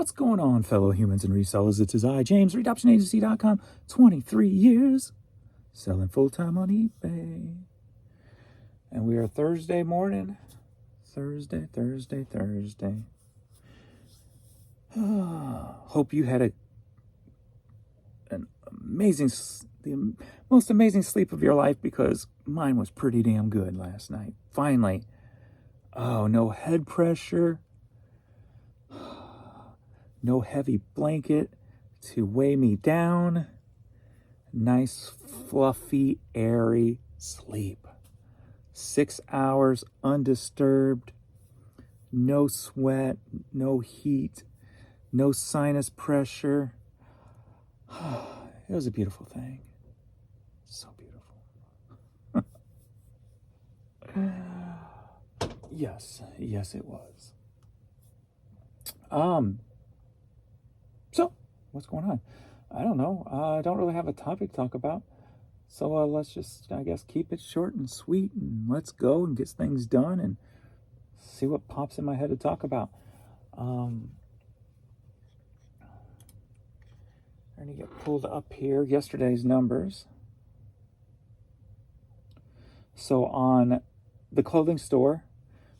What's going on, fellow humans and resellers? It is I, James, ReadOptionAgency.com, 23 years, selling full-time on eBay. And we are Thursday morning. Thursday. Hope you had an amazing, the most amazing sleep of your life, because mine was pretty damn good last night. Finally. Oh, no head pressure. No heavy blanket to weigh me down. Nice, fluffy, airy sleep. 6 hours undisturbed. No sweat, no heat, no sinus pressure. It was a beautiful thing. So beautiful. Yes, it was. So, what's going on? I don't know. I don't really have a topic to talk about. So let's just, I guess, keep it short and sweet, and let's go and get things done and see what pops in my head to talk about. I need to get pulled up here. Yesterday's numbers. So on the clothing store,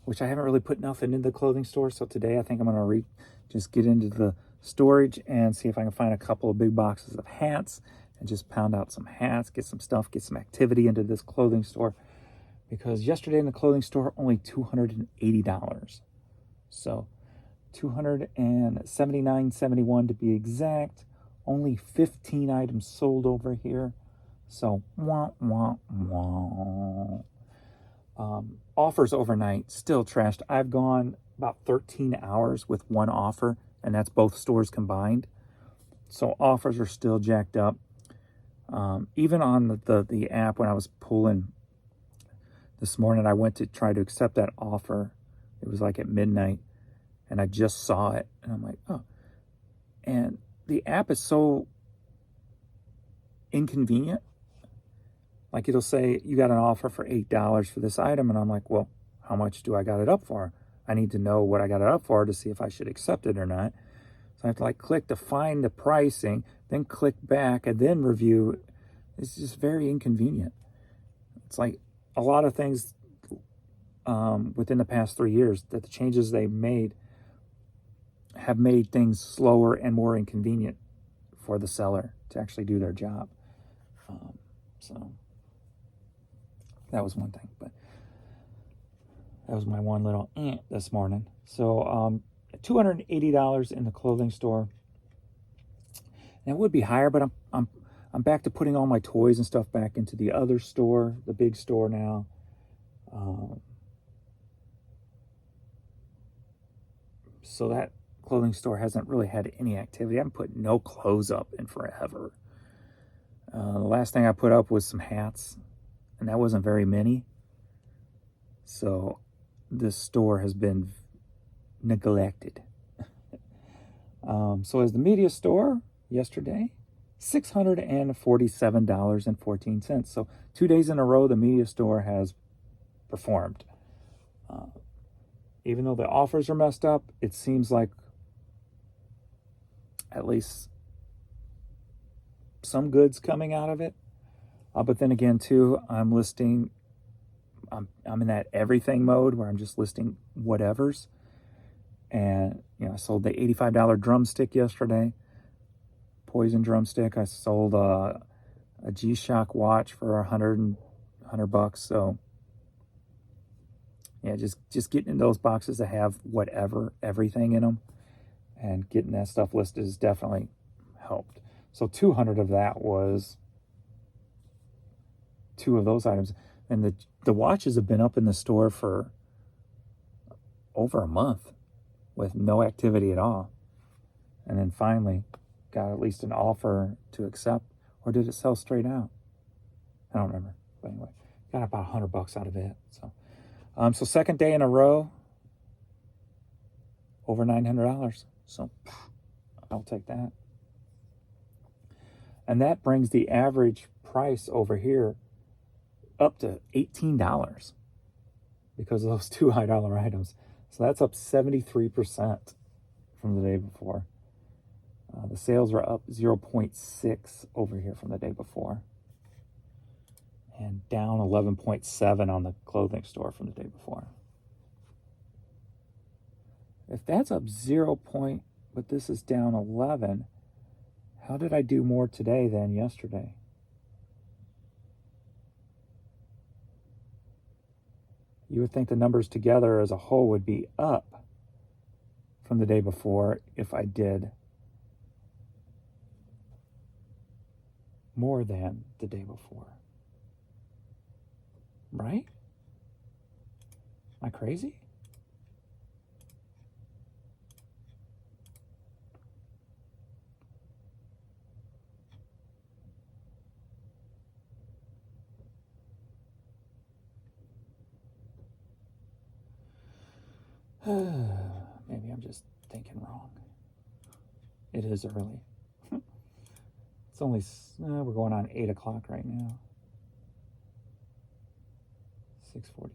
which I haven't really put nothing in the clothing store, so today I think I'm going to just get into the storage and see if I can find a couple of big boxes of hats and just pound out some hats, get some stuff, get some activity into this clothing store. Because yesterday in the clothing store, only $280. So $279.71 to be exact. Only 15 items sold over here. So offers overnight, still trashed. I've gone about 13 hours with one offer, and that's both stores combined. So offers are still jacked up. Even on the app, when I was pulling this morning, I went to try to accept that offer. It was like at midnight, and I just saw it, and I'm like, oh. And the app is so inconvenient. Like, it'll say, you got an offer for $8 for this item, and I'm like, well, how much do I got it up for? I need to know what I got it up for to see if I should accept it or not. So I have to click to find the pricing, then click back, and then review. It's just very inconvenient. It's like a lot of things within the past 3 years, that the changes they made have made things slower and more inconvenient for the seller to actually do their job. So that was one thing, but that was my one little this morning. So $280 in the clothing store. And it would be higher, but I'm back to putting all my toys and stuff back into the other store, the big store now. So that clothing store hasn't really had any activity. I haven't put no clothes up in forever. The last thing I put up was some hats, and that wasn't very many. So this store has been neglected. So as the media store yesterday, $647.14. So 2 days in a row, the media store has performed. Even though the offers are messed up, it seems like at least some goods coming out of it. But then again, too, I'm in that everything mode where I'm just listing whatevers. And, I sold the $85 drumstick yesterday, Poison drumstick. I sold a G-Shock watch for $100 bucks. So, yeah, just getting in those boxes that have everything in them, and getting that stuff listed has definitely helped. So 200 of that was 2 of those items. And the watches have been up in the store for over a month with no activity at all. And then finally got at least an offer to accept. Or did it sell straight out? I don't remember. But anyway, got about $100 out of it. So second day in a row, over $900. So I'll take that. And that brings the average price over here up to $18 because of those 2 high dollar items. So that's up 73% from the day before. The sales were up 0.6 over here from the day before. And down 11.7 on the clothing store from the day before. If that's up 0. But this is down 11, how did I do more today than yesterday? You would think the numbers together as a whole would be up from the day before if I did more than the day before. Right? Am I crazy? Maybe I'm just thinking wrong. It is early. It's only, we're going on 8 o'clock right now. 6:43.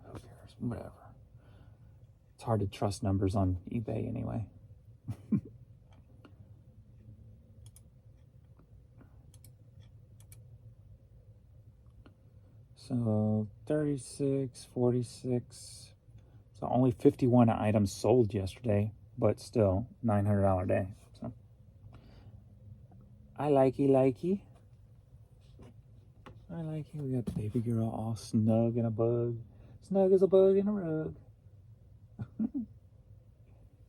Who cares? Whatever. It's hard to trust numbers on eBay anyway. So 36, 46. So only 51 items sold yesterday, but still $900 day. So I likey. I like it. We got the baby girl all snug in a bug. Snug as a bug in a rug.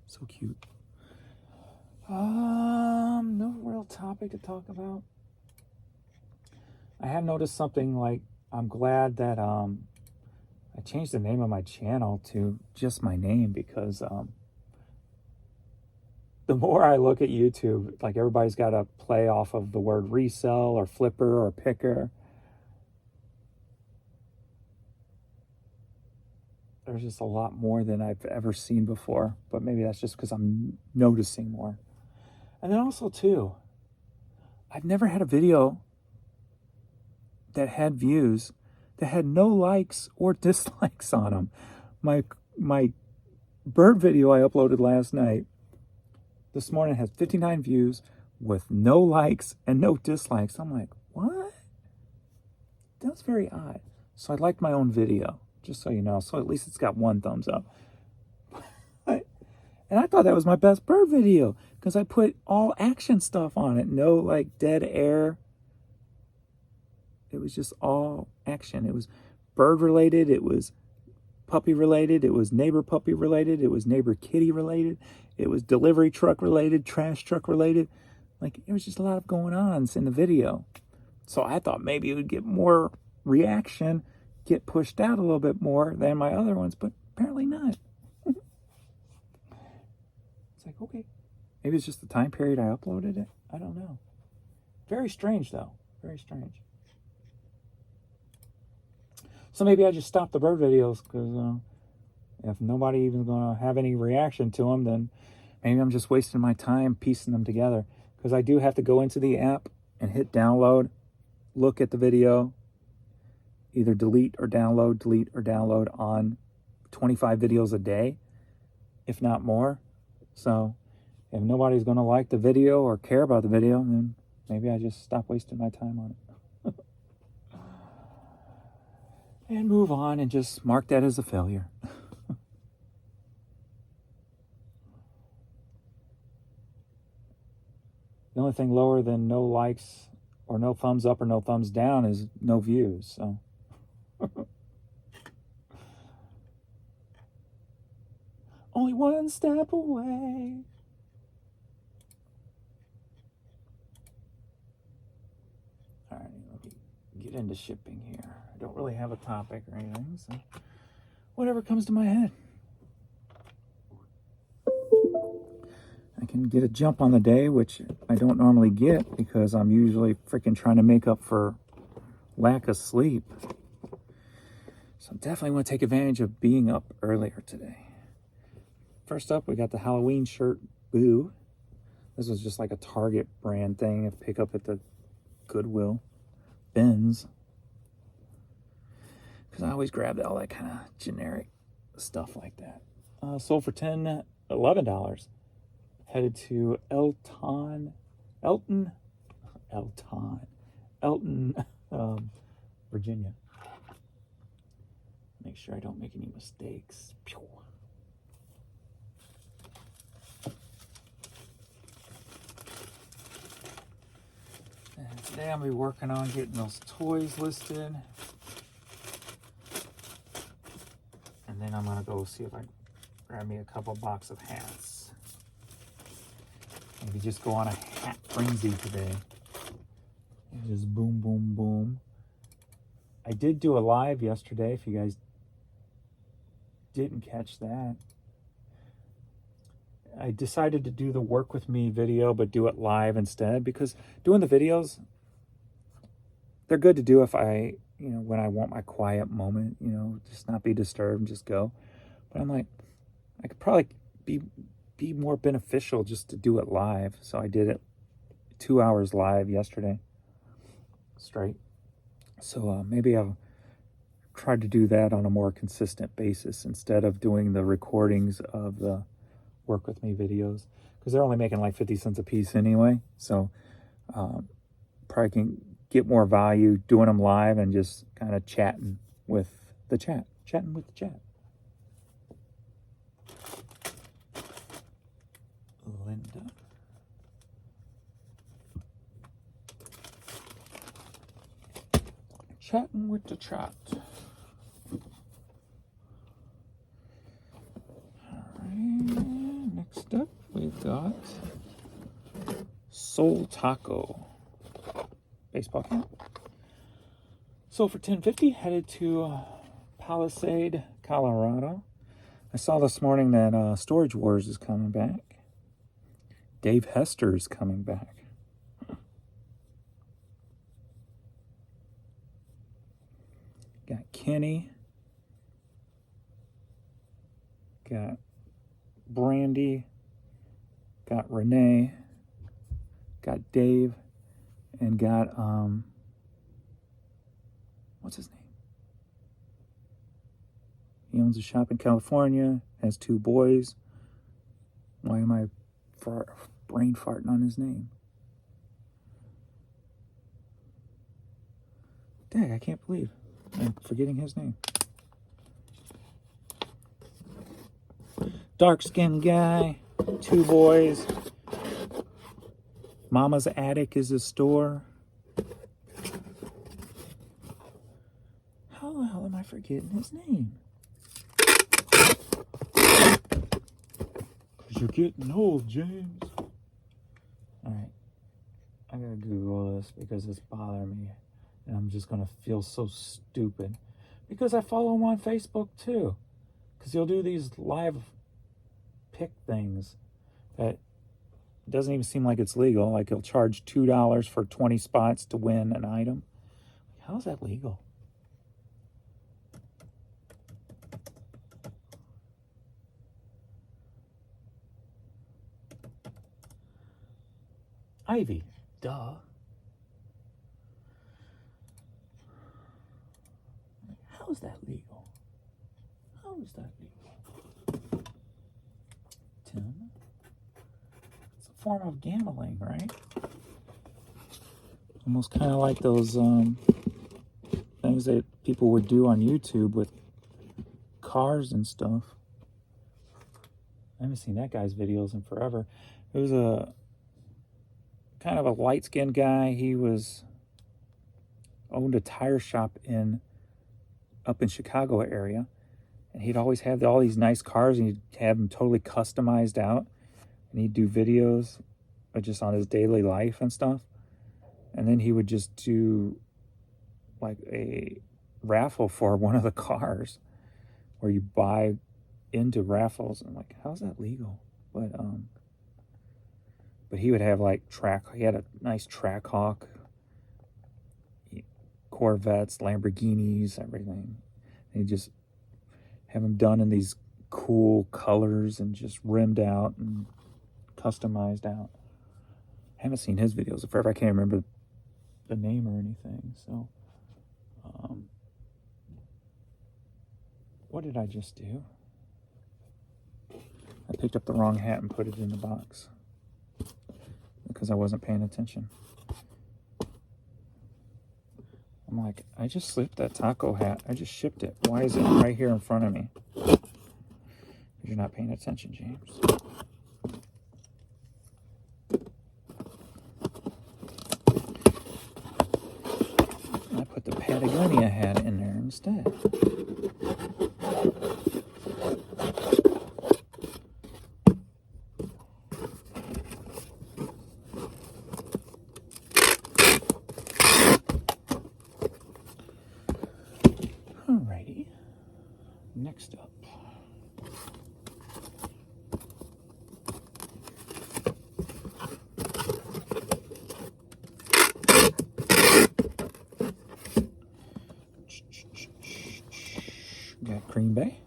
So cute. No real topic to talk about. I have noticed something like, I'm glad that I changed the name of my channel to just my name, because the more I look at YouTube, like everybody's got to play off of the word resell or flipper or picker. There's just a lot more than I've ever seen before, but maybe that's just because I'm noticing more. And then also too, I've never had a video that had views that had no likes or dislikes on them. My bird video I uploaded last night, this morning, has 59 views with no likes and no dislikes. I'm like, what? That's very odd. So I liked my own video, just so you know. So at least it's got 1 thumbs up. And I thought that was my best bird video because I put all action stuff on it. No like dead air. It was just all action. It was bird related. It was puppy related. It was neighbor puppy related. It was neighbor kitty related. It was delivery truck related, trash truck related. Like, it was just a lot of going on in the video. So I thought maybe it would get more reaction, get pushed out a little bit more than my other ones, but apparently not. It's like, okay, maybe it's just the time period I uploaded it. I don't know. Very strange, though. Very strange. So maybe I just stopped the bird videos because if nobody even going to have any reaction to them, then maybe I'm just wasting my time piecing them together. Because I do have to go into the app and hit download, look at the video, either delete or download on 25 videos a day, if not more. So if nobody's going to like the video or care about the video, then maybe I just stop wasting my time on it. And move on and just mark that as a failure. The only thing lower than no likes or no thumbs up or no thumbs down is no views. So only one step away. All right, let me get into shipping here. I don't really have a topic or anything, so whatever comes to my head. I can get a jump on the day, which I don't normally get because I'm usually freaking trying to make up for lack of sleep. So I definitely want to take advantage of being up earlier today. First up, we got the Halloween shirt, Boo. This was just like a Target brand thing. I pick up at the Goodwill bins. because I always grab all that kind of generic stuff like that. Sold for $11. Headed to Elton, Virginia. Make sure I don't make any mistakes. Pew. And today I'm going to be working on getting those toys listed. And then I'm going to go see if I can grab me a couple box of hats. Maybe just go on a hat frenzy today. And just boom, boom, boom. I did do a live yesterday, if you guys didn't catch that. I decided to do the work with me video, but do it live instead, because doing the videos, they're good to do if I, when I want my quiet moment, just not be disturbed and just go. But I'm like, I could probably be more beneficial just to do it live. So I did it 2 hours live yesterday straight. So maybe I'll try to do that on a more consistent basis instead of doing the recordings of the work with me videos, because they're only making like 50 cents a piece anyway. So probably can get more value doing them live and just kind of chatting with the chat. Linda. Chatting with the chat. Next up, we've got Soul Taco baseball cap. Sold for $10.50. Headed to Palisade, Colorado. I saw this morning that Storage Wars is coming back. Dave Hester is coming back. Got Kenny. Got Brandy, got Renee, got Dave, and got, what's his name? He owns a shop in California, has 2 boys. Why am I brain farting on his name? Dang, I can't believe I'm forgetting his name. Dark-skinned guy, 2 boys. Mama's Attic is a store. How the hell am I forgetting his name? Because you're getting old, James. Alright. I gotta Google this because it's bothering me. And I'm just gonna feel so stupid. Because I follow him on Facebook too. Because he'll do these live pick things that doesn't even seem like it's legal. Like he'll charge $2 for 20 spots to win an item. How's that legal? Ivy, duh. How is that legal? How is that legal? Tim? It's a form of gambling, right? Almost kind of like those things that people would do on YouTube with cars and stuff. I haven't seen that guy's videos in forever. It was a kind of a light-skinned guy. He owned a tire shop up in Chicago area, and he'd always have all these nice cars, and he'd have them totally customized out, and he'd do videos just on his daily life and stuff. And then he would just do like a raffle for one of the cars where you buy into raffles. And I'm like, how's that legal? But he would have like he had a nice Trackhawk, Corvettes, Lamborghinis, everything. And he'd just have them done in these cool colors and just rimmed out and customized out. I haven't seen his videos in forever. I can't remember the name or anything. So, What did I just do? I picked up the wrong hat and put it in the box because I wasn't paying attention. I'm like, I just slipped that taco hat. I just shipped it. Why is it right here in front of me? You're not paying attention, James. I put the Patagonia hat in there instead. Alrighty. Next up. Got Green Bay.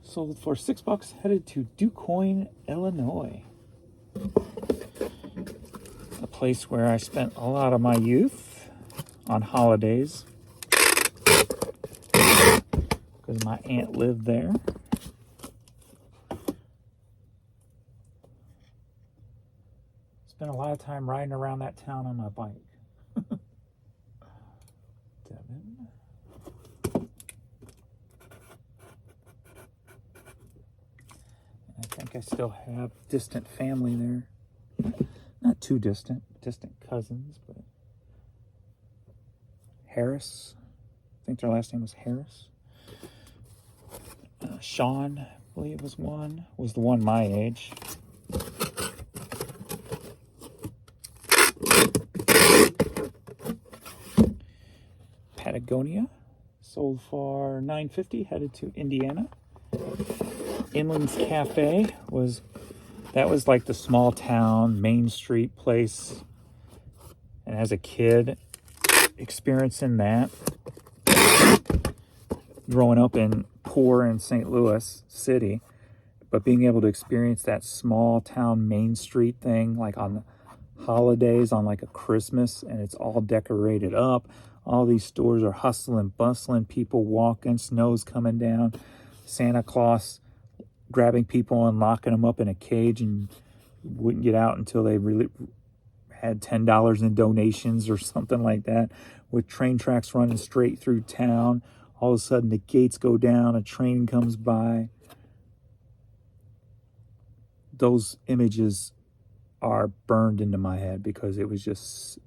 Sold for $6, headed to DuQuoin, Illinois. A place where I spent a lot of my youth on holidays because my aunt lived there. Spent a lot of time riding around that town on my bike. Devin. I think I still have distant family there. Not too distant cousins, but Harris. I think their last name was Harris. Sean, I believe was the one my age. Patagonia, sold for $9.50, headed to Indiana. Inland's Cafe was like the small town Main Street place, and as a kid experiencing that, growing up poor in St. Louis City, but being able to experience that small town Main Street thing, like on the holidays, on like a Christmas, and it's all decorated up. All these stores are hustling, bustling, people walking, snow's coming down, Santa Claus grabbing people and locking them up in a cage and wouldn't get out until they really had $10 in donations or something like that, with train tracks running straight through town. All of a sudden the gates go down, a train comes by. Those images are burned into my head because it was just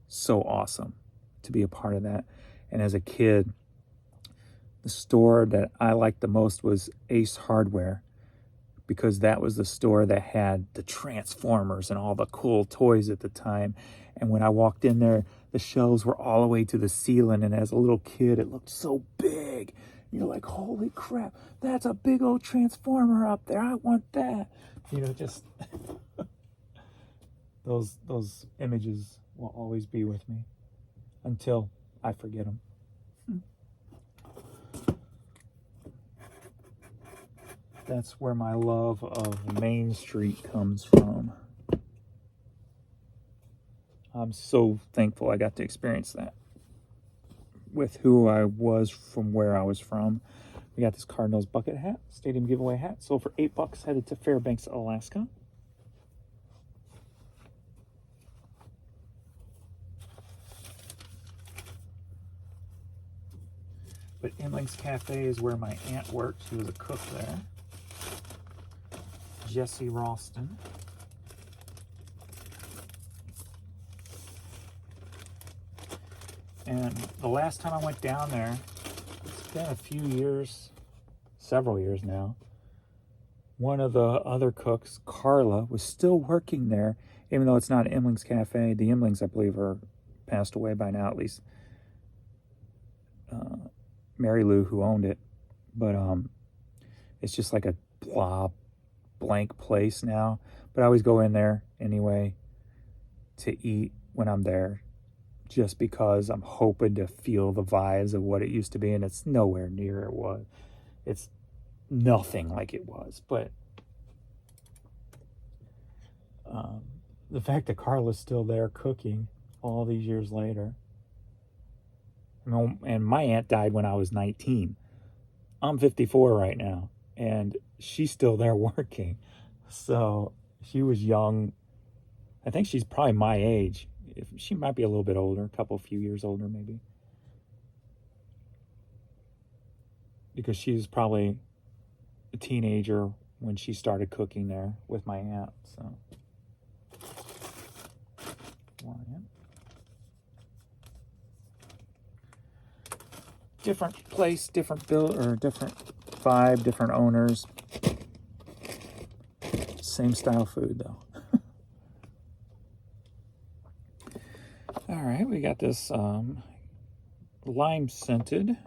so awesome to be a part of that. And as a kid, the store that I liked the most was Ace Hardware, because that was the store that had the Transformers and all the cool toys at the time. And when I walked in there, the shelves were all the way to the ceiling, and as a little kid, it looked so big. You're like, holy crap, that's a big old Transformer up there. I want that. You know, just those images will always be with me until I forget them. That's where my love of Main Street comes from. I'm so thankful I got to experience that with who I was from where I was from. We got this Cardinals bucket hat, stadium giveaway hat, sold for $8, headed to Fairbanks, Alaska. But Inland's Cafe is where my aunt worked. She was a cook there. Jesse Ralston. And the last time I went down there, it's been a few years, several years now. One of the other cooks, Carla, was still working there, even though it's not Imling's Cafe. The Imlings, I believe, are passed away by now, at least Mary Lou, who owned it. But it's just like a blank place now. But I always go in there anyway to eat when I'm there, just because I'm hoping to feel the vibes of what it used to be, and it's nowhere near it was. It's nothing like it was. But the fact that Carla's still there cooking all these years later, and my aunt died when I was 19, I'm 54 right now, and she's still there working. So she was young. I think she's probably my age. If she might be a little bit older, a few years older maybe. Because she was probably a teenager when she started cooking there with my aunt. So, different place, different build, or different vibe, different owners. Same style food though. All right, we got this lime scented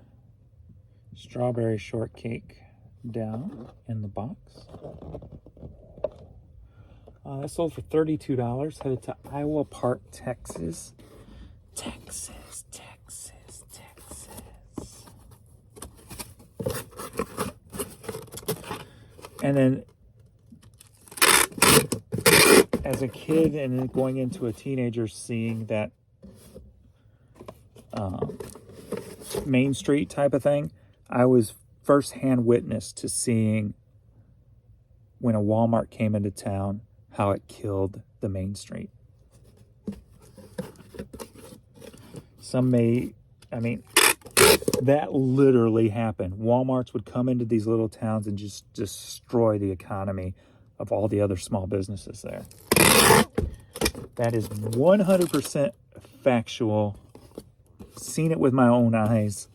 strawberry shortcake down in the box. That sold for $32. Headed to Iowa Park, Texas. Texas. And then as a kid and then going into a teenager, seeing that Main Street type of thing, I was firsthand witness to seeing when a Walmart came into town, how it killed the Main Street. That literally happened. Walmarts would come into these little towns and just destroy the economy of all the other small businesses there. That is 100% factual. Seen it with my own eyes.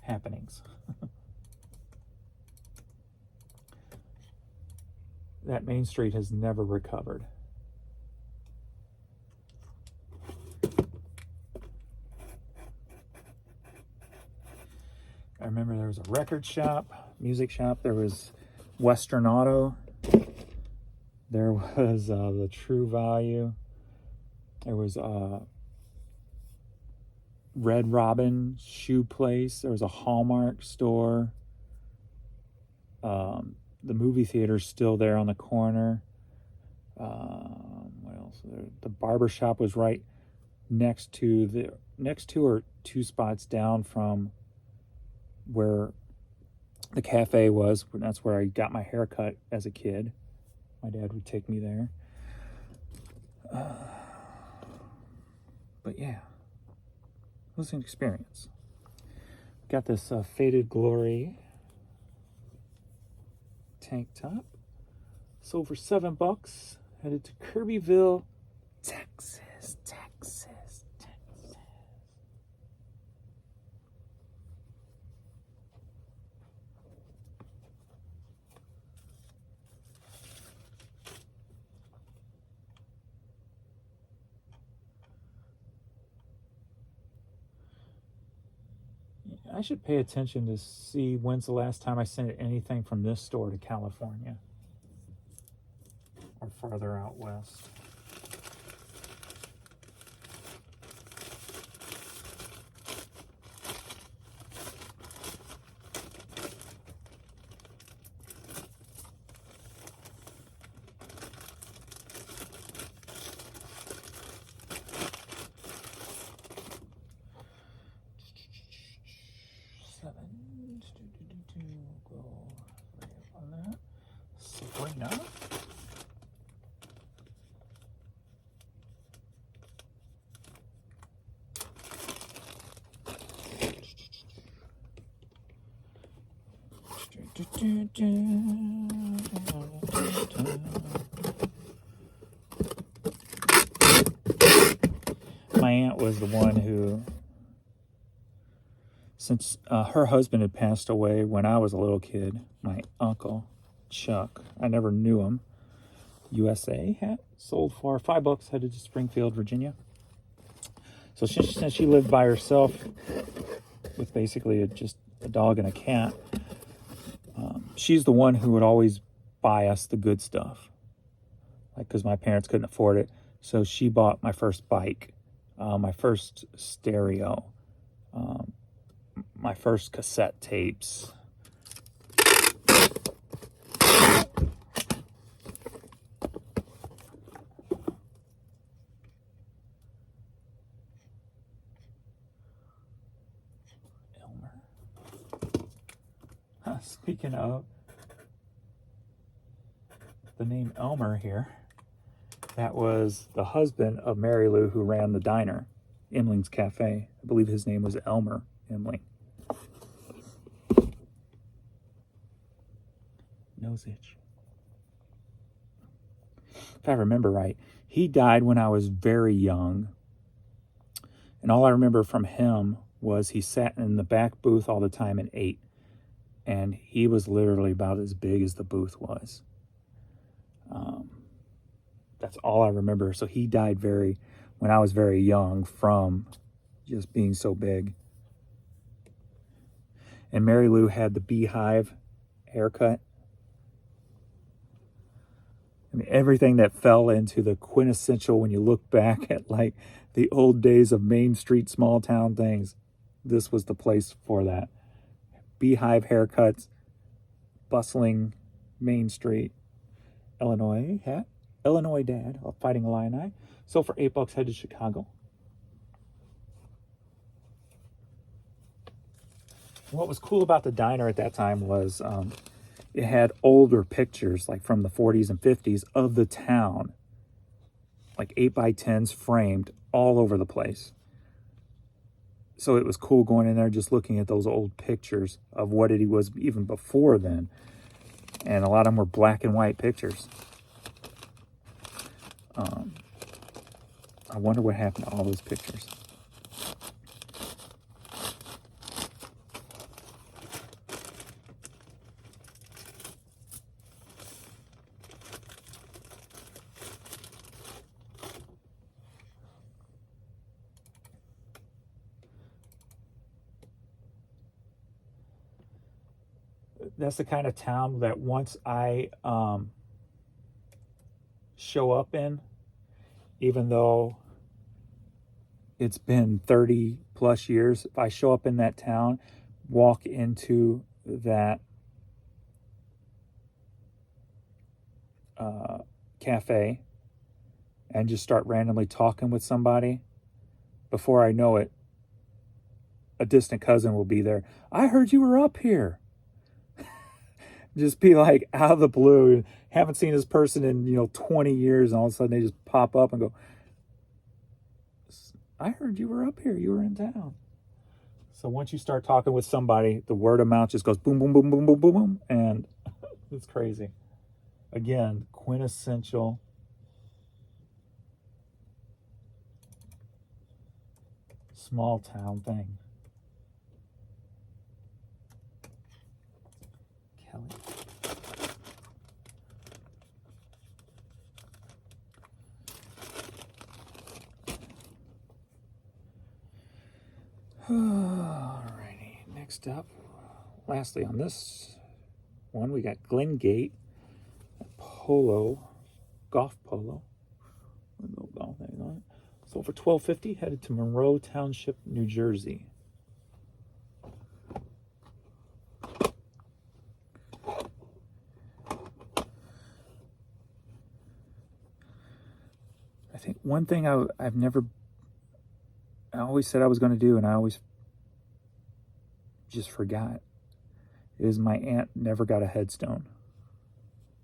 Happenings. That Main Street has never recovered. I remember there was a record shop, music shop. There was Western Auto. There was the True Value. There was Red Robin shoe place. There was a Hallmark store. The movie theater's still there on the corner. What else? The barber shop was right next to or two spots down from where the cafe was. That's where I got my hair cut as a kid. My dad would take me there. But yeah, it was an experience. Got this Faded Glory tank top. Sold for $7. Headed to Kirbyville, Texas. I should pay attention to see when's the last time I sent anything from this store to California or farther out west. Go on that. Sabrina. My aunt was the one who, since her husband had passed away when I was a little kid, my uncle, Chuck, I never knew him. USA hat sold for $5, headed to Springfield, Virginia. So since she lived by herself with basically just a dog and a cat, she's the one who would always buy us the good stuff, like because my parents couldn't afford it. So she bought my first bike, my first stereo, my first cassette tapes. speaking of the name Elmer here, that was the husband of Mary Lou who ran the diner, Imling's Cafe. I believe his name was Elmer Imling. Nose itch. If I remember right, he died when I was very young. And all I remember from him was he sat in the back booth all the time and ate. And he was literally about as big as the booth was. That's all I remember. So he died when I was very young from just being so big. And Mary Lou had the beehive haircut. I mean, everything that fell into the quintessential, when you look back at like the old days of Main Street small town things, this was the place for that. Beehive haircuts, bustling Main Street, Illinois hat, Illinois dad, Fighting Illini. So for $8, head to Chicago. What was cool about the diner at that time was it had older pictures, like from the 40s and 50s, of the town, like 8x10s framed all over the place. So it was cool going in there just looking at those old pictures of what he was even before then. And a lot of them were black and white pictures. I wonder what happened to all those pictures. That's the kind of town that once I show up in, even though it's been 30 plus years, if I show up in that town, walk into that cafe and just start randomly talking with somebody, before I know it, a distant cousin will be there. I heard you were up here. Just be like out of the blue. Haven't seen this person in 20 years, and all of a sudden they just pop up and go, I heard you were up here. You were in town. So once you start talking with somebody, the word of mouth just goes boom, boom, boom, boom, boom, boom, boom, and it's crazy. Again, quintessential small town thing. Kelly. Alrighty, next up, lastly on this one, we got Glengate golf polo. No golf thing on it. So for $12.50, headed to Monroe Township, New Jersey. I think one thing I always said I was going to do, and I always just forgot, is my aunt never got a headstone.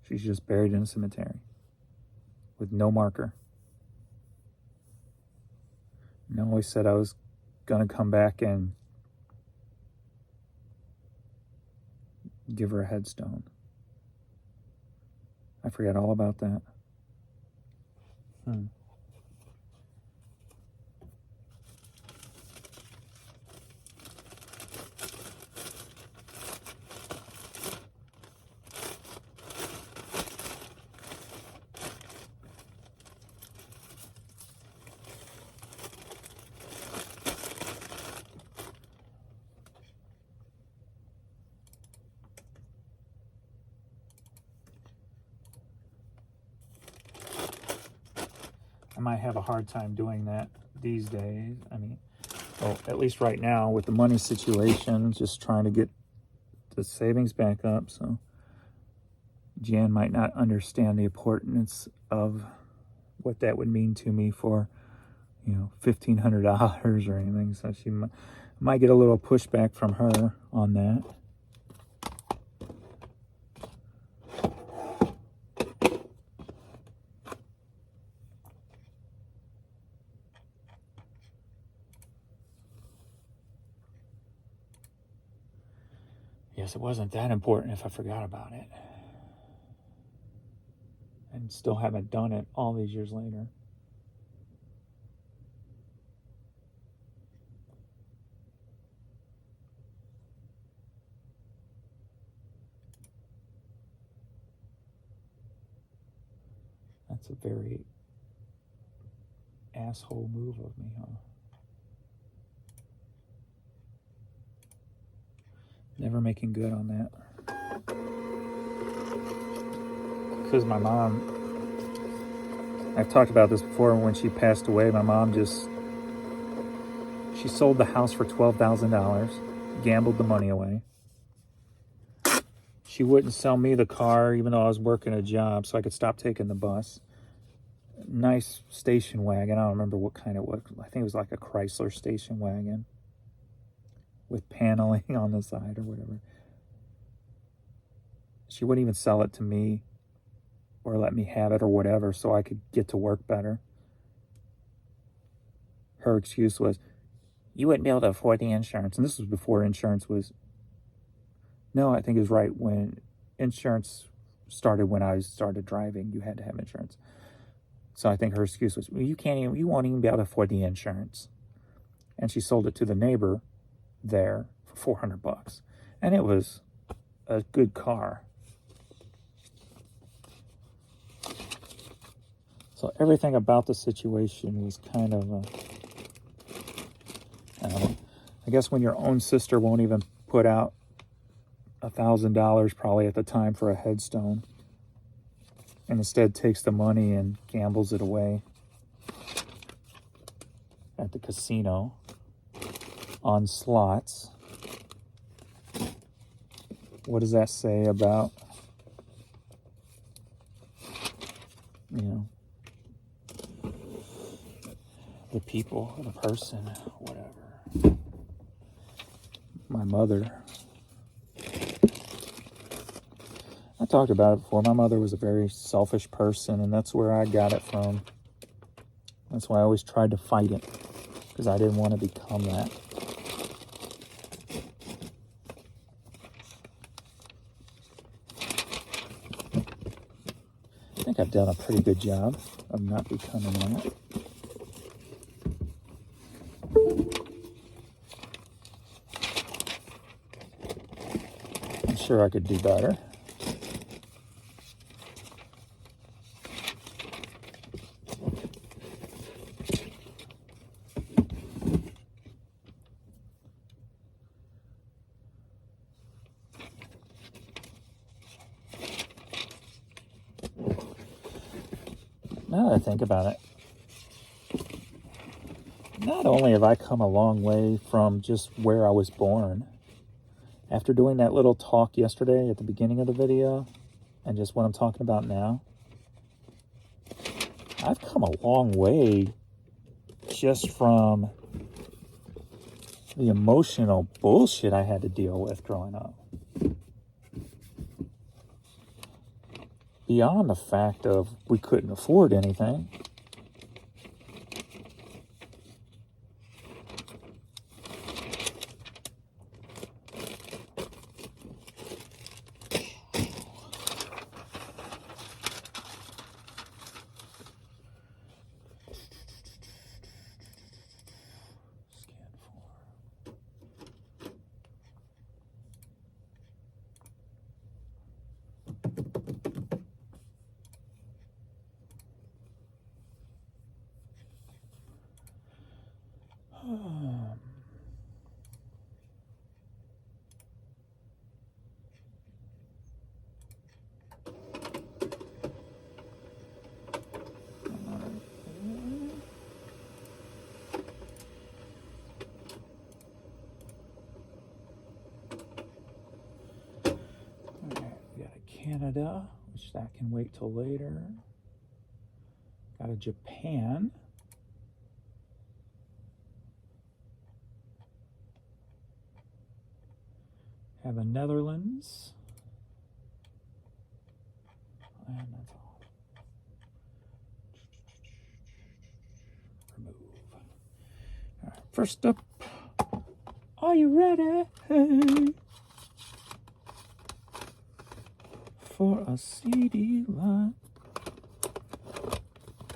She's just buried in a cemetery with no marker. And I always said I was going to come back and give her a headstone. I forgot all about that. I might have a hard time doing that these days. I mean, well, at least right now with the money situation, just trying to get the savings back up. So Jan might not understand the importance of what that would mean to me for, $1,500 or anything. So she might get a little pushback from her on that. Yes, it wasn't that important if I forgot about it. And still haven't done it all these years later. That's a very asshole move of me, huh? Never making good on that. Because my mom, I've talked about this before, when she passed away, my mom she sold the house for $12,000, gambled the money away. She wouldn't sell me the car even though I was working a job so I could stop taking the bus. Nice station wagon. I don't remember what kind it was. I think it was like a Chrysler station wagon with paneling on the side or whatever. She wouldn't even sell it to me or let me have it or whatever so I could get to work better. Her excuse was, you wouldn't be able to afford the insurance. And this was before insurance was... No, I think it was right when insurance started. When I started driving, you had to have insurance. So I think her excuse was, well, you won't even be able to afford the insurance. And she sold it to the neighbor there for $400. And it was a good car. So everything about the situation was kind of, I guess when your own sister won't even put out $1,000 probably at the time for a headstone, and instead takes the money and gambles it away at the casino on slots. What does that say about, the people, the person, whatever. My mother. I talked about it before. My mother was a very selfish person, and that's where I got it from. That's why I always tried to fight it, because I didn't want to become that. I think I've done a pretty good job of not becoming that. I'm sure I could do better. Now that I think about it, not only have I come a long way from just where I was born, after doing that little talk yesterday at the beginning of the video, and just what I'm talking about now, I've come a long way just from the emotional bullshit I had to deal with growing up. Beyond the fact of we couldn't afford anything. Canada, which that can wait till later. Got a Japan. Have a Netherlands. And that's all. Remove. All right, first up, are you ready? Hey. for a CD line.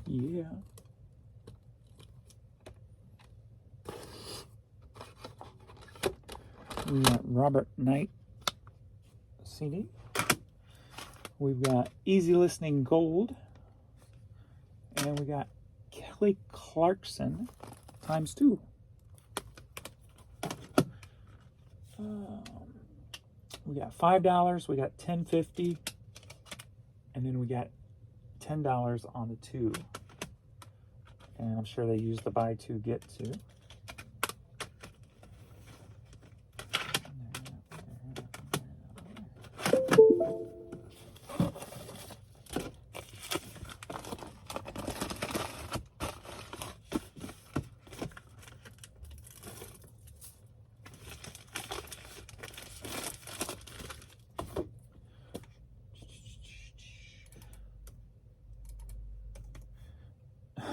Yeah. We got Robert Knight CD. We've got Easy Listening Gold. And we got Kelly Clarkson ×2. We got $5, we got $10.50, and then we got $10 on the 2. And I'm sure they use the buy 2 get 2.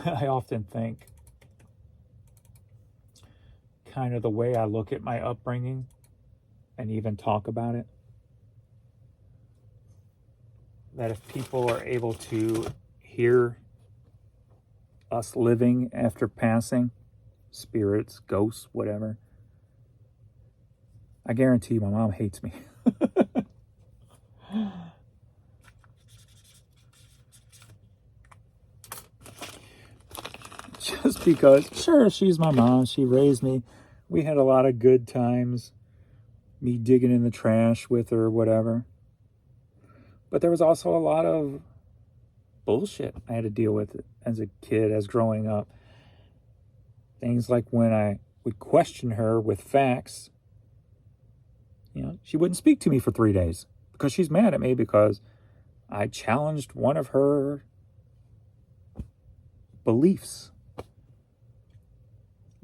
I often think kind of the way I look at my upbringing and even talk about it, that if people are able to hear us living after passing, spirits, ghosts, whatever, I guarantee you my mom hates me. Just because, sure, she's my mom, she raised me, we had a lot of good times, me digging in the trash with her, whatever. But there was also a lot of bullshit I had to deal with as a kid, as growing up. Things like when I would question her with facts, she wouldn't speak to me for 3 days because she's mad at me because I challenged one of her beliefs.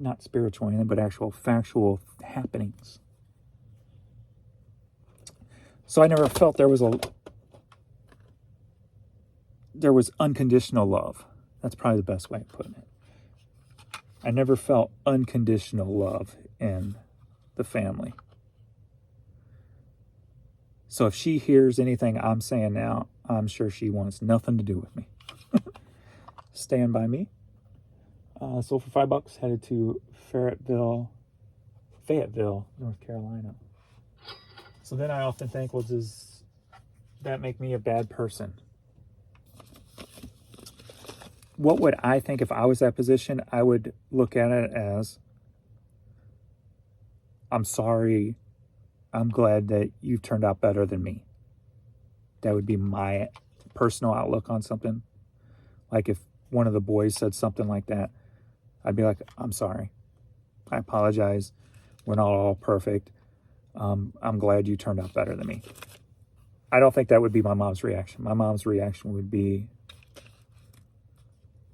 Not spiritual anything, but actual factual happenings. So I never felt there was unconditional love. That's probably the best way of putting it. I never felt unconditional love in the family. So if she hears anything I'm saying now, I'm sure she wants nothing to do with me. Stand by me. So for $5, headed to Fayetteville, North Carolina. So then I often think, well, does that make me a bad person? What would I think if I was that position? I would look at it as, I'm sorry, I'm glad that you've turned out better than me. That would be my personal outlook on something. Like if one of the boys said something like that, I'd be like, I'm sorry. I apologize. We're not all perfect. I'm glad you turned out better than me. I don't think that would be my mom's reaction. My mom's reaction would be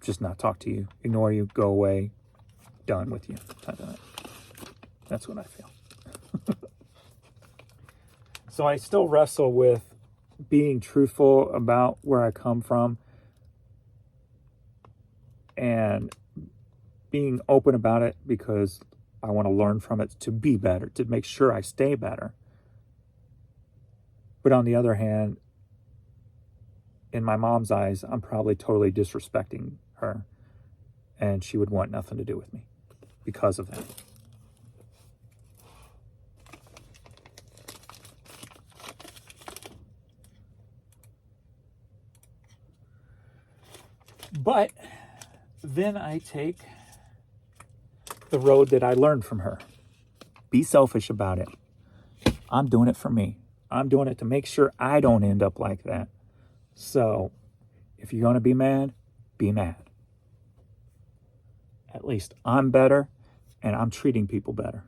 just not talk to you, ignore you, go away, done with you. That's what I feel. So I still wrestle with being truthful about where I come from and being open about it because I want to learn from it to be better, to make sure I stay better. But on the other hand, in my mom's eyes, I'm probably totally disrespecting her, and she would want nothing to do with me because of that. But then I take the road that I learned from her. Be selfish about it. I'm doing it for me. I'm doing it to make sure I don't end up like that. So if you're going to be mad, be mad. At least I'm better and I'm treating people better.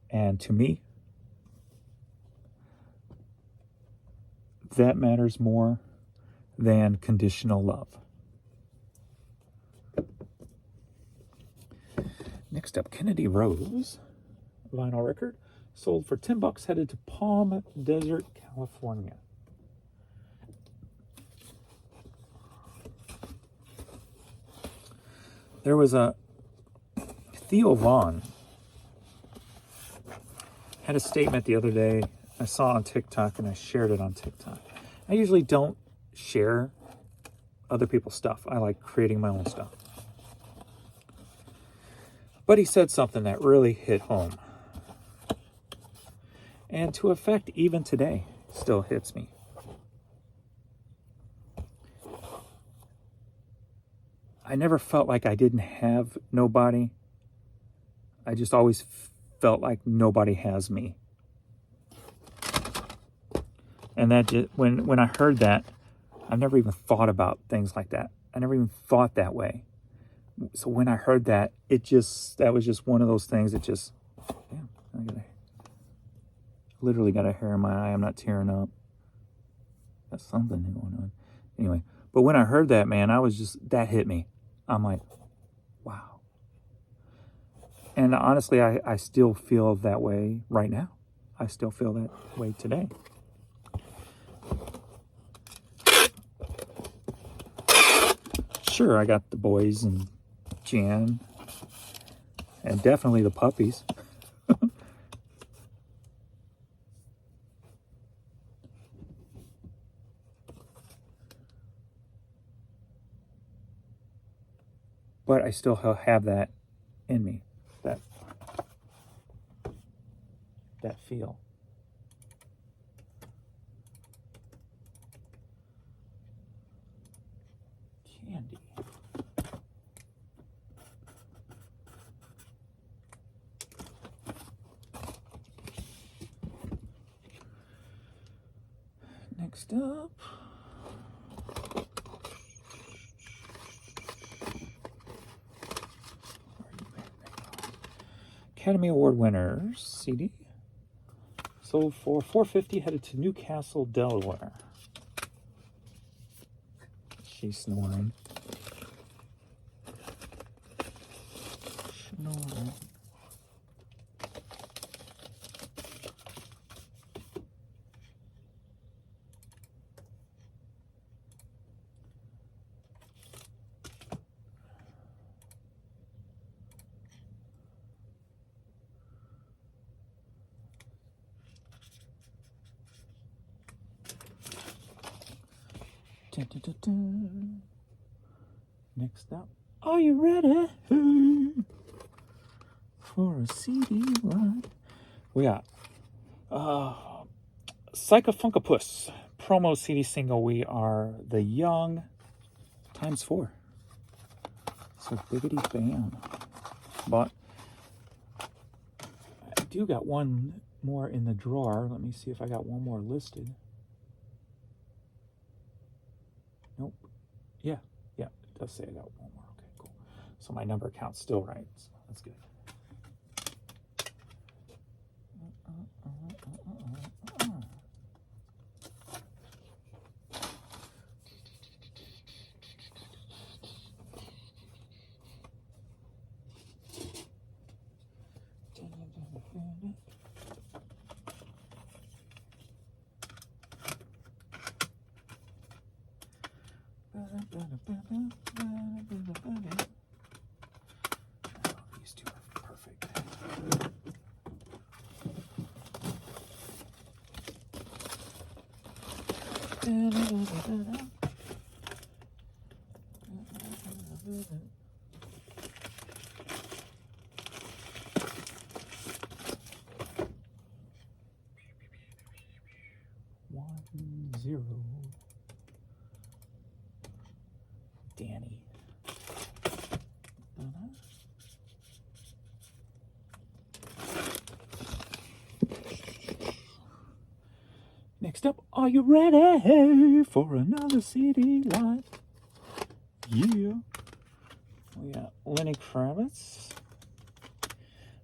And to me, that matters more than conditional love. Next up, Kennedy Rose vinyl record, sold for $10, headed to Palm Desert, California. There was a Theo Vaughn had a statement the other day I saw on TikTok, and I shared it on TikTok. I usually don't share other people's stuff. I like creating my own stuff. But he said something that really hit home. And to effect, even today, still hits me. I never felt like I didn't have nobody. I just always felt like nobody has me. And that just, when I heard that, I never even thought about things like that. I never even thought that way. So when I heard that, that was just one of those things that just, yeah, literally got a hair in my eye. I'm not tearing up. Got something going on. Anyway, but when I heard that, man, that hit me. I'm like, wow. And honestly, I still feel that way right now. I still feel that way today. Sure, I got the boys and Jan, and definitely the puppies. But I still have that in me, that feel. Candy. Next up, Academy Award winners CD sold for $4.50, headed to Newcastle, Delaware. She's snoring. Snoring. Dun, dun, dun, dun. Next up, are you ready for a CD run? We got Psychofunkapus promo CD single. We are the young ×4. So biggity bam. But I do got one more in the drawer. Let me see if I got one more listed. Nope. Yeah, it does say I got one more. Okay, cool. So my number count's still right. So that's good. These two are perfect. One, 0. Danny. Next up, are you ready for another CD live? Yeah. We got Lenny Kravitz.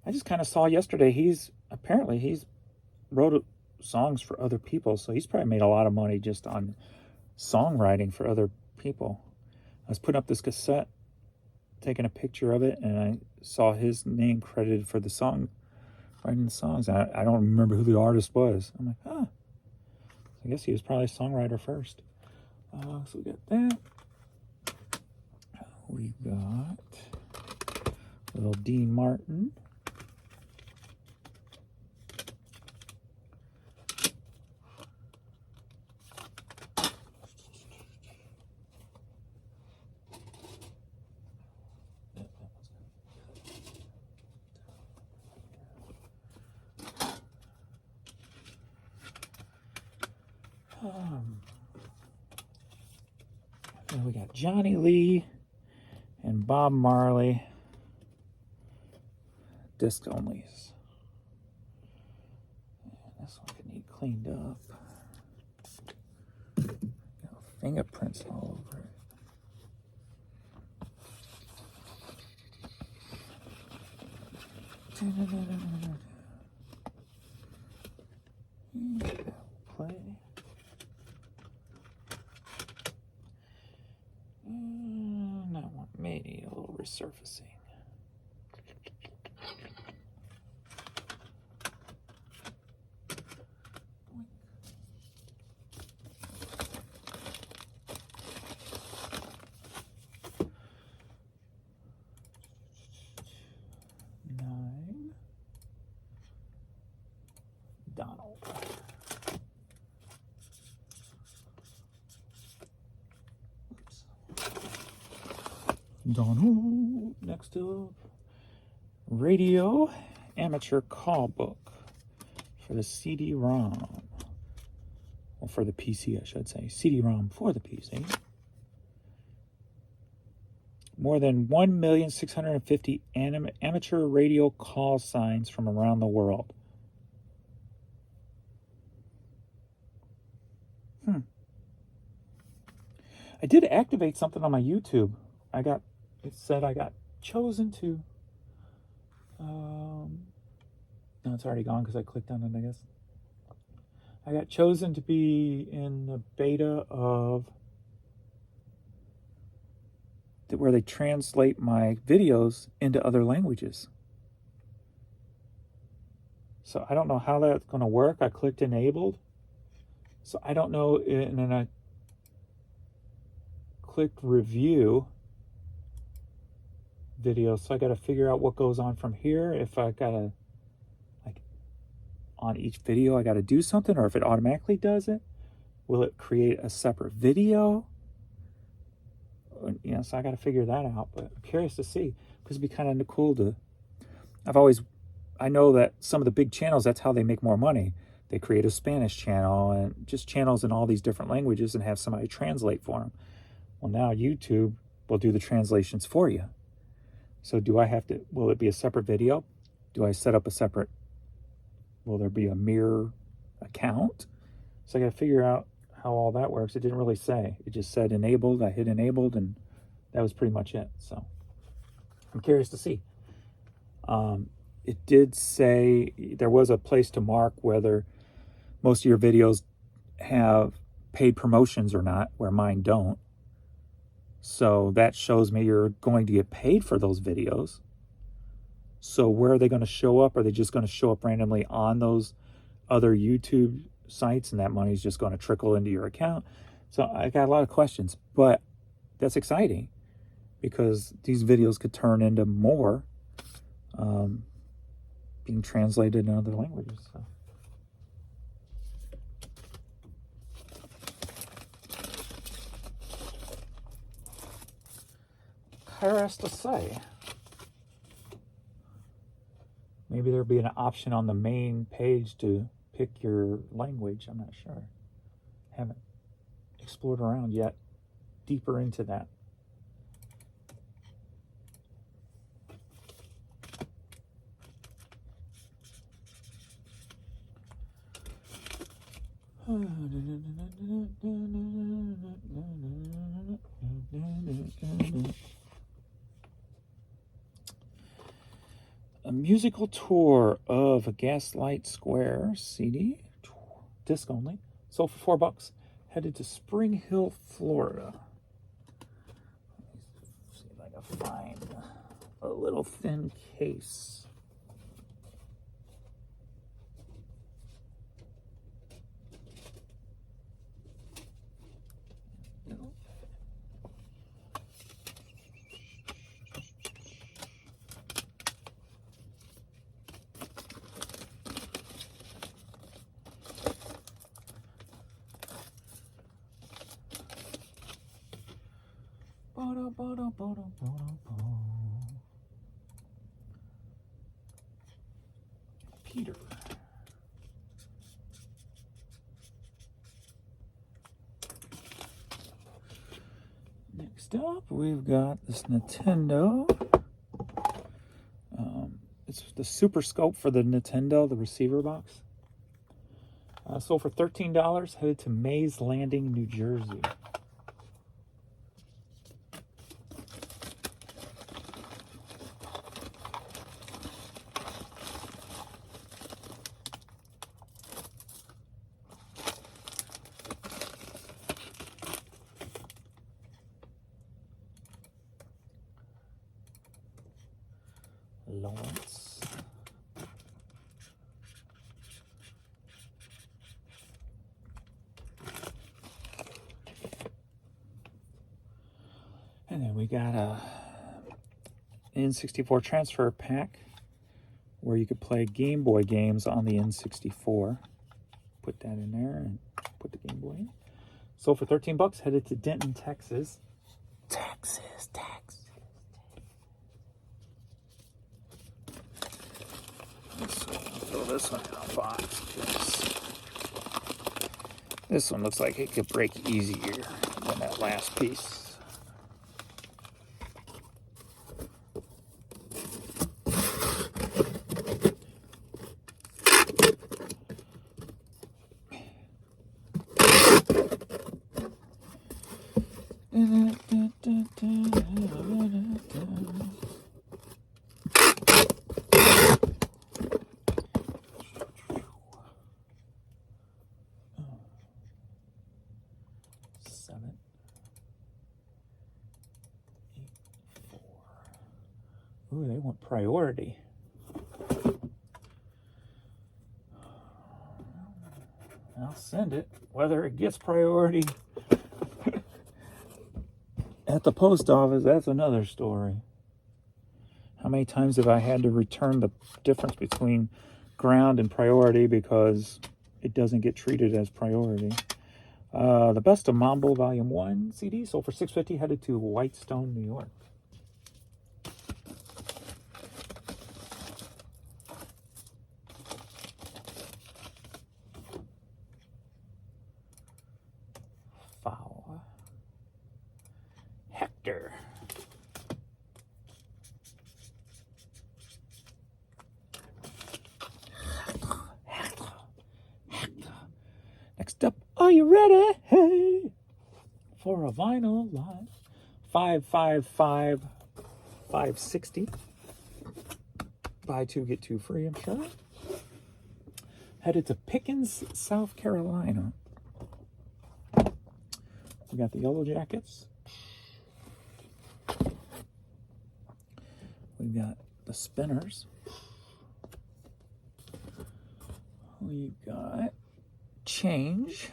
I just kind of saw yesterday he's wrote songs for other people, so he's probably made a lot of money just on songwriting for other people. I was putting up this cassette, taking a picture of it, and I saw his name credited for the song, writing the songs. I don't remember who the artist was. I'm like, huh. I guess he was probably a songwriter first. So we got that. We got little Dean Martin. And we got Johnny Lee and Bob Marley. Disc onlys. This one could need cleaned up. Got fingerprints all over it. Play. That one may need a little resurfacing. Donald. Oops. Donald. Next up, radio amateur call book for the CD-ROM. Well, for the PC, I should say. CD-ROM for the PC. More than 1,650,000 amateur radio call signs from around the world. I did activate something on my YouTube. It said I got chosen to, no, it's already gone because I clicked on it, I guess. I got chosen to be in the beta of, where they translate my videos into other languages. So I don't know how that's going to work. I clicked enabled. So I don't know, and then I clicked review video, so I got to figure out what goes on from here. If I gotta, like, on each video I got to do something, or if it automatically does it. Will it create a separate video? You know, so I got to figure that out, but I'm curious to see, because it'd be kind of cool to, I know that some of the big channels, that's how they make more money. They create a Spanish channel and just channels in all these different languages and have somebody translate for them. Well, now YouTube will do the translations for you. So will it be a separate video? Do I set up a separate, will there be a mirror account? So I got to figure out how all that works. It didn't really say. It just said enabled. I hit enabled, and that was pretty much it. So I'm curious to see. It did say there was a place to mark whether most of your videos have paid promotions or not, where mine don't. So that shows me you're going to get paid for those videos. So where are they going to show up? Are they just going to show up randomly on those other YouTube sites, and that money's just going to trickle into your account? So I got a lot of questions, but that's exciting because these videos could turn into more being translated in other languages. So. Kyra has to say. Maybe there'll be an option on the main page to pick your language. I'm not sure. Haven't explored around yet deeper into that. A musical tour of a Gaslight Square CD, disc only, sold for $4. Headed to Spring Hill, Florida. Let me see if I can find a little thin case. Peter. Next up, we've got this Nintendo. It's the Super Scope for the Nintendo, the receiver box. Sold for $13, headed to Mays Landing, New Jersey. Lawrence. And then we got a N64 transfer pack where you could play Game Boy games on the N64. Put that in there and put the Game Boy in. Sold for $13, headed to Denton, Texas. Texas. So I'll throw this one in a box. This one looks like it could break easier than that last piece. Ooh, they want priority. I'll send it. Whether it gets priority at the post office, that's another story. How many times have I had to return the difference between ground and priority because it doesn't get treated as priority? The Best of Mambo Volume 1 CD sold for $6.50, headed to Whitestone, New York. Hector. Next up, are you ready? Hey, for a vinyl live 555 560. Buy two get two free, I'm sure. Headed to Pickens, South Carolina. We got the Yellow Jackets. We've got the Spinners. We've got Change.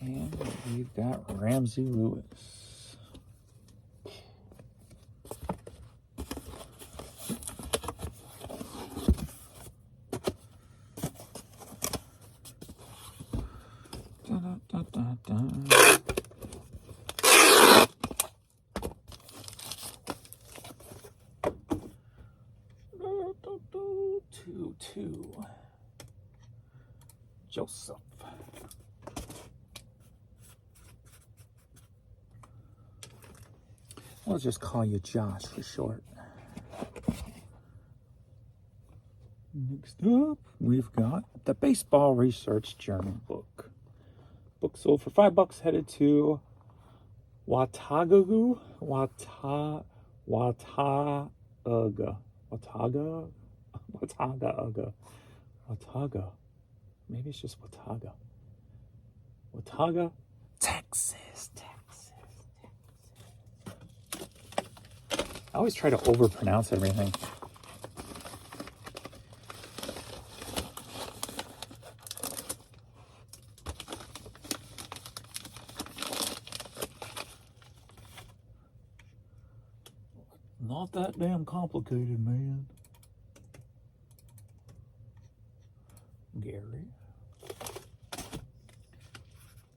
And we've got Ramsey Lewis. Da, da, da, da, da. Two. Joseph. I'll just call you Josh for short. Next up, we've got the Baseball Research Journal book. Book sold for $5, headed to Watauga. Maybe it's just Watauga. Watauga, Texas. I always try to overpronounce everything. Not that damn complicated, man. Gary.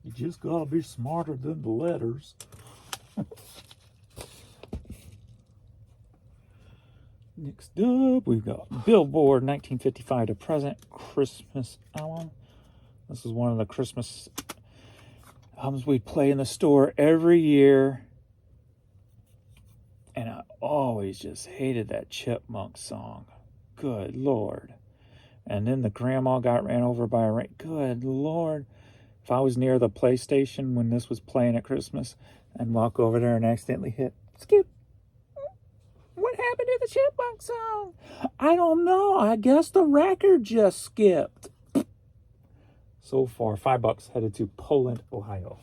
You just gotta be smarter than the letters. Next up, we've got Billboard 1955 to present Christmas album. This is one of the Christmas we'd play in the store every year. And I always just hated that Chipmunk song. Good Lord. And then the grandma got ran over by a rain. Good Lord. If I was near the PlayStation when this was playing at Christmas, I'd walk over there and accidentally hit skip. What happened to the Chipmunk song? I don't know. I guess the record just skipped. So far, $5 headed to Poland, Ohio.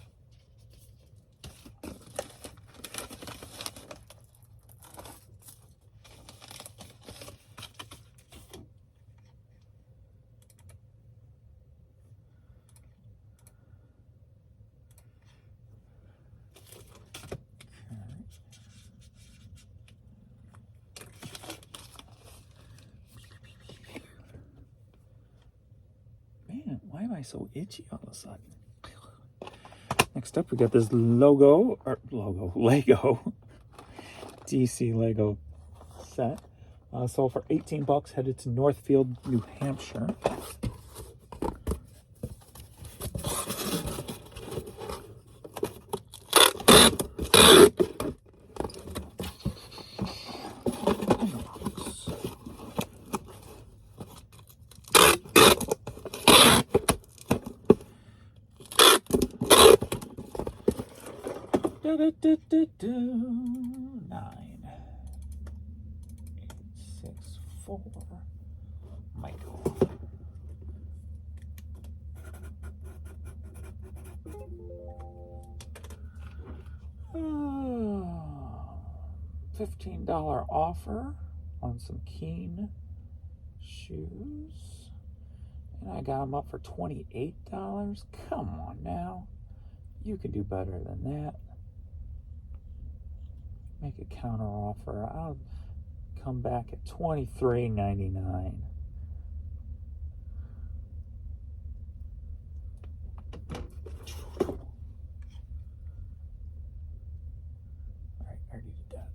Man, why am I so itchy all of a sudden? Next up, we got this Lego DC Lego set. Sold for $18, headed to Northfield, New Hampshire. Nine, 8, 6, 4. Michael. $15 offer on some Keen shoes, and I got them up for $28. Come on now, you can do better than that. Make a counter offer. I'll come back at $23.99. Alright, I already did that.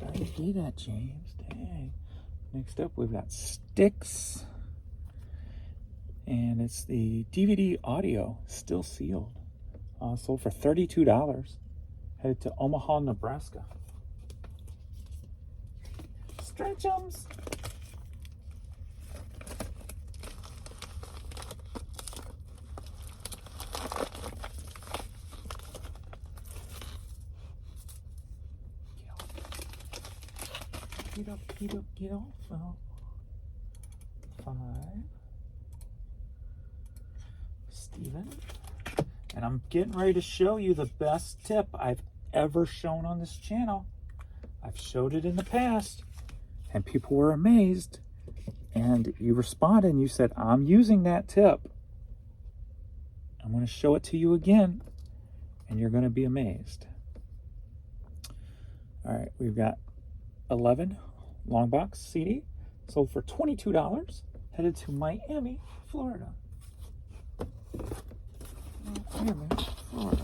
I already did that, James. Dang. Next up, we've got Sticks. And it's the DVD audio, still sealed. Sold for $32. Headed to Omaha, Nebraska. Stretchums. Get off. Oh. 5. Steven. And I'm getting ready to show you the best tip I've ever shown on this channel. I've showed it in the past and people were amazed, and you responded and you said, I'm using that tip. I'm going to show it to you again and you're going to be amazed. All right, we've got 11 long box CD, sold for $22, headed to Miami, Florida. Miami, Florida.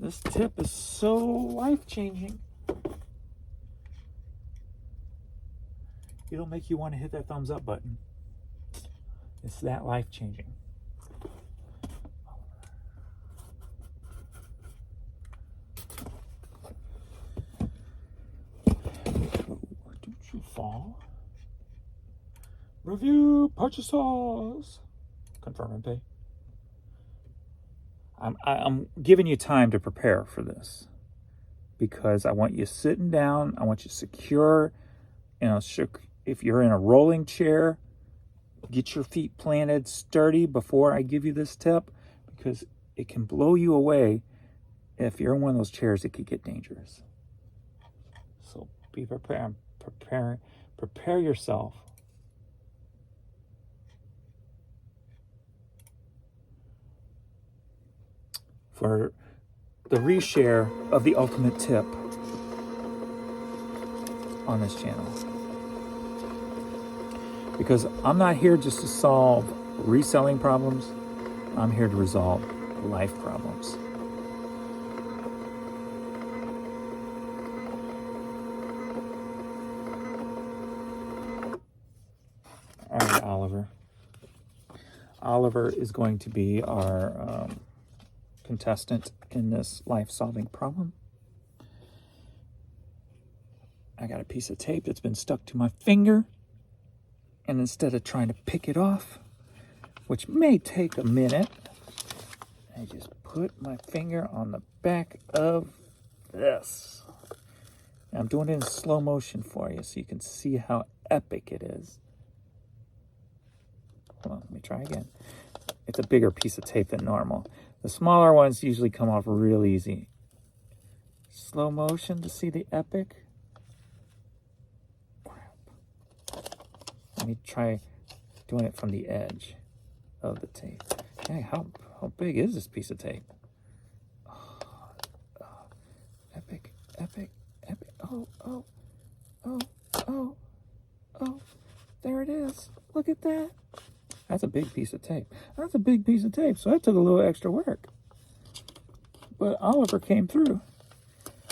This tip is so life-changing. It'll make you want to hit that thumbs up button. It's that life-changing. Don't you fall? Review purchases. Confirm and pay. I'm giving you time to prepare for this because I want you sitting down. I want you secure. If you're in a rolling chair, get your feet planted sturdy before I give you this tip, because it can blow you away. If you're in one of those chairs, it could get dangerous. So be prepared. Prepare yourself. For the reshare of the ultimate tip on this channel. Because I'm not here just to solve reselling problems. I'm here to resolve life problems. All right, Oliver. Oliver is going to be our contestant in this life-solving problem. I got a piece of tape that's been stuck to my finger, and instead of trying to pick it off, which may take a minute, I just put my finger on the back of this. I'm doing it in slow motion for you so you can see how epic it is. Hold on, let me try again. It's a bigger piece of tape than normal. The smaller ones usually come off real easy. Slow motion to see the epic. Crap. Let me try doing it from the edge of the tape. Hey, how big is this piece of tape? Epic, epic, epic. Oh. There it is. Look at that. That's a big piece of tape. That's a big piece of tape, so that took a little extra work. But Oliver came through.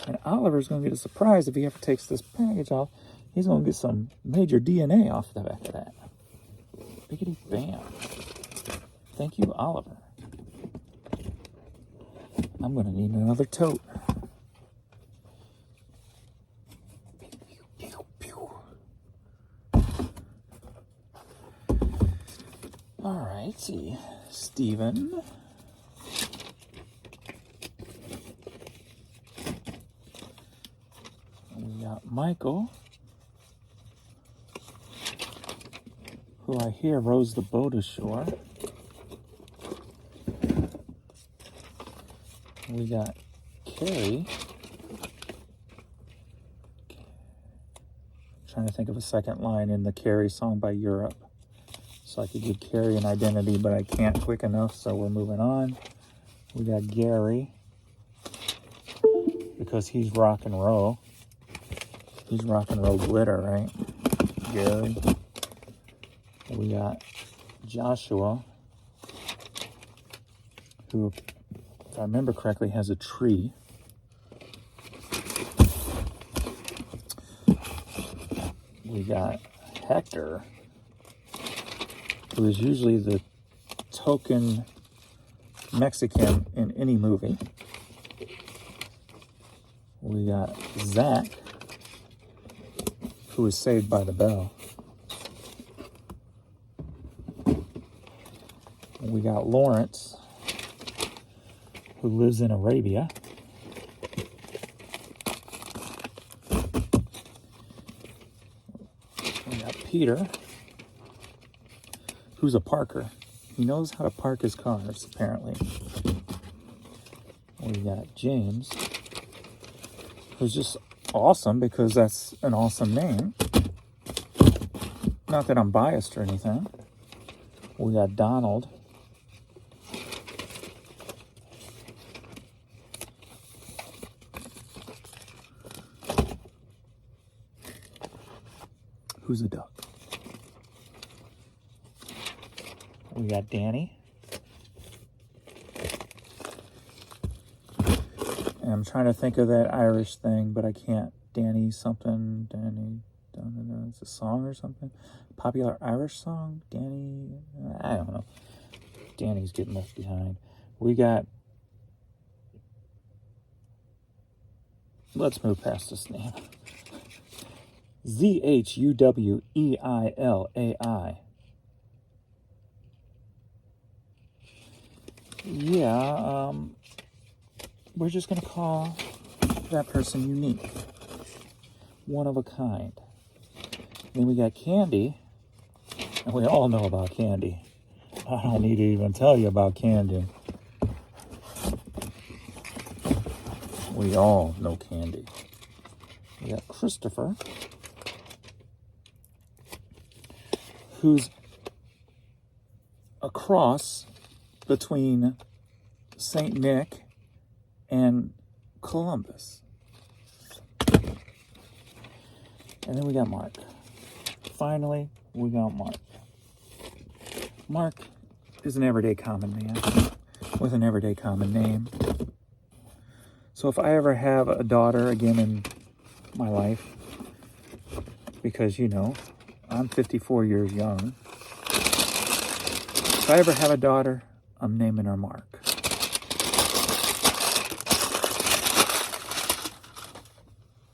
And Oliver's going to get a surprise if he ever takes this package off. He's going to get some major DNA off the back of that. Biggity bam. Thank you, Oliver. I'm going to need another tote. Alrighty, Steven. We got Michael, who I hear rows the boat ashore. We got Carrie. Trying to think of a second line in the Carrie song by Europe. So I could give Carrie an identity, but I can't quick enough, so we're moving on. We got Gary, because he's rock and roll. He's rock and roll glitter, right? Gary. We got Joshua, who, if I remember correctly, has a tree. We got Hector, who is usually the token Mexican in any movie. We got Zach, who is Saved by the Bell. We got Lawrence, who lives in Arabia. We got Peter, who's a parker. He knows how to park his cars, apparently. We got James, who's just awesome because that's an awesome name. Not that I'm biased or anything. We got Donald, who's a duck. We got Danny. And I'm trying to think of that Irish thing, but I can't. Danny something. Danny. It's a song or something. Popular Irish song. Danny. I don't know. Danny's getting left behind. We got. Let's move past this name. Zhuweilai. Yeah, we're just going to call that person unique. One of a kind. Then we got Candy. And we all know about Candy. I don't need to even tell you about Candy. We all know Candy. We got Christopher, who's a cross between St. Nick and Columbus. And then we got Mark. Finally, we got Mark. Mark is an everyday common man with an everyday common name. So if I ever have a daughter again in my life, because, you know, I'm 54 years young. If I ever have a daughter, I'm naming her Mark.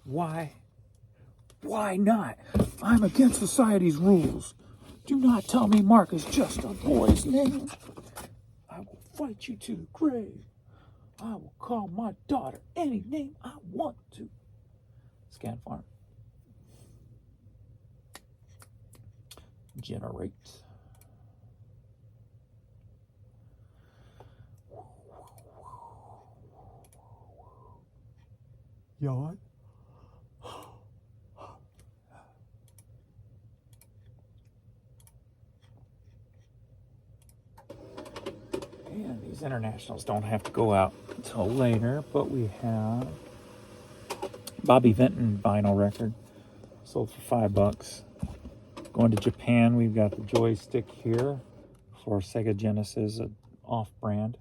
Why? Why not? I'm against society's rules. Do not tell me Mark is just a boy's name. I will fight you to the grave. I will call my daughter any name I want to. Scan farm. Generate. Yawn. And these internationals don't have to go out until later, but we have Bobby Vinton vinyl record, sold for $5. Going to Japan, we've got the joystick here for Sega Genesis, an off-brand.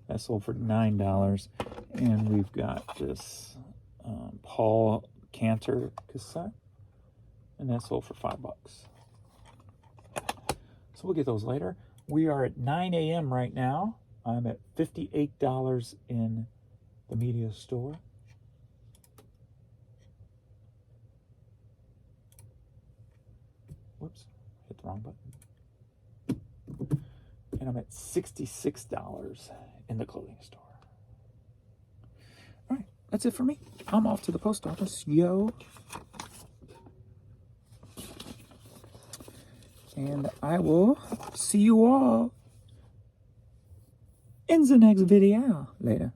That sold for $9. And we've got this Paul Cantor cassette, and that sold for $5. So we'll get those later. We are at 9 a.m. right now. I'm at $58 in the media store. Whoops, hit the wrong button. And I'm at $66 in the clothing store. All right, that's it for me. I'm off to the post office, yo. And I will see you all in the next video later.